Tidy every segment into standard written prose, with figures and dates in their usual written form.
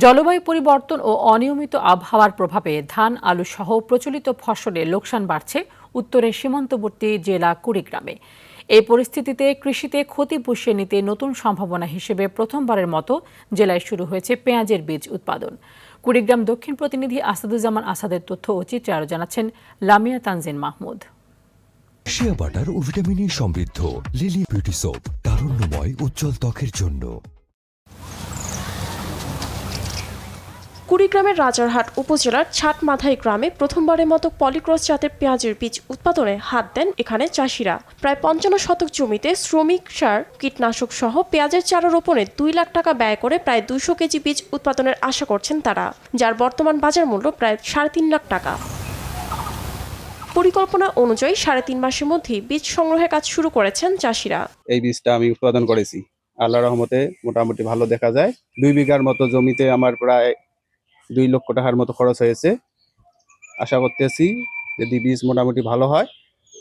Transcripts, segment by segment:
জলবায়ু পরিবর্তন ও অনিয়মিত আবহাওয়ার প্রভাবে ধান আলু সহ প্রচলিত ফসলে লোকসান বাড়ছে উত্তরের সীমান্তবর্তী জেলা কুড়িগ্রামে। এই পরিস্থিতিতে কৃষিতে ক্ষতি পুষিয়ে নিতে নতুন সম্ভাবনা হিসেবে প্রথমবারের মতো জেলায় শুরু হয়েছে পেঁয়াজের বীজ উৎপাদন। কুড়িগ্রাম দক্ষিণ প্রতিনিধি আসাদুজ্জামান আসাদের তথ্য ও চিত্রে আরও জানাচ্ছেন লামিয়া তানজিন মাহমুদ। শিয়া বাটার ও ভিটামিন সমৃদ্ধ লিলি বিউটি সোপ, তারুণ্যময় উজ্জ্বল ত্বকের জন্য। কুড়িগ্রামের রাজারহাট উপজেলার ছাটমাথাই গ্রামে প্রথমবারের মতো পলিক্রস জাতের পেঁয়াজের বীজ উৎপাদনে হাত দেন এখানে চাষিরা। প্রায় ৫৫ শতক জমিতে শ্রমিক সার, কীটনাশক সহ পেঁয়াজের চারা রোপণে ২ লাখ টাকা ব্যয় করে প্রায় ২০০ কেজি বীজ উৎপাদনের আশা করছেন তারা, যার বর্তমান বাজার মূল্য প্রায় ৩.৫ লাখ টাকা। পরিকল্পনা অনুযায়ী ৩.৫ মাসের মধ্যেই বীজ সংগ্রহের কাজ শুরু করেছেন চাষিরা। এই বীজটা আমি উৎপাদন করেছি, আল্লাহর রহমতে মোটামুটি ভালো দেখা যায়। ২ বিঘার মতো জমিতে আমার প্রায় ২ লক্ষ টাকার মতো খরচ হয়েছে। আশা করতেছি যদি বীজ মোটামুটি ভালো হয়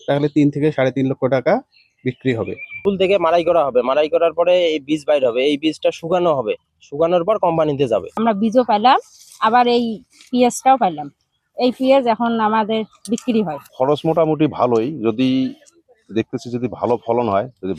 তাহলে ৩ থেকে ৩.৫ লক্ষ টাকা বিক্রি হবে। ফুল থেকে মাড়াই করা হবে, মাড়াই করার পরে এই বীজ বাইর হবে, এই বীজটা শুকানো হবে, শুকানোর পর কোম্পানিতে যাবে। আমরা বীজও পাইলাম, আবার এই পেঁয়াজটাও পাইলাম। এই পেঁয়াজ এখন আমাদের বিক্রি হয়। খরচ মোটামুটি ভালোই, যদি দেখতেছি যদি ভালো ফলন হয়, যদি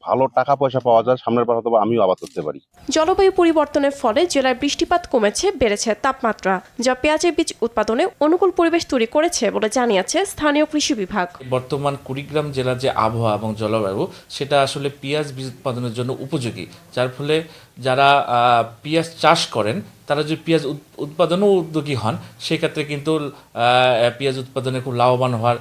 ভালো টাকা পয়সা পাওয়া যায়, সামনের বার হয়তো আমিও আবাদ করতে পারি। জলবায়ু পরিবর্তনের ফলে জেলায় বৃষ্টিপাত কমেছে, বেড়েছে তাপমাত্রা, যা পেঁয়াজের বীজ উৎপাদনে অনুকূল পরিবেশ তৈরি করেছে বলে জানিয়েছে স্থানীয় কৃষি বিভাগ। বর্তমান কুড়িগ্রাম জেলার যে আবহাওয়া এবং জলবায়ু, সেটা আসলে পেঁয়াজ বীজ উৎপাদনের জন্য উপযোগী, যার ফলে যারা পেঁয়াজ চাষ করেন তারা যদি পেঁয়াজ উৎপাদনও উদ্যোগী হন, সেক্ষেত্রে কিন্তু পেঁয়াজ উৎপাদনে খুব লাভবান হওয়ার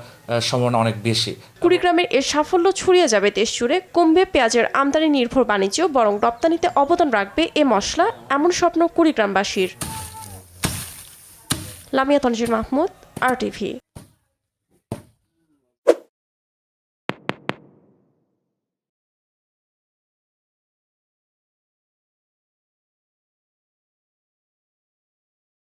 সম্ভাবনা অনেক বেশি। কুড়িগ্রামের এর সাফল্য ছড়িয়ে যাবে দেশ জুড়ে, কমবে পেঁয়াজের আমদানি নির্ভর বাণিজ্য, বরং রপ্তানিতে অবদান রাখবে এ মশলা, এমন স্বপ্ন কুড়িগ্রামবাসীর। লামিয়া তানজির মাহমুদ, RTV।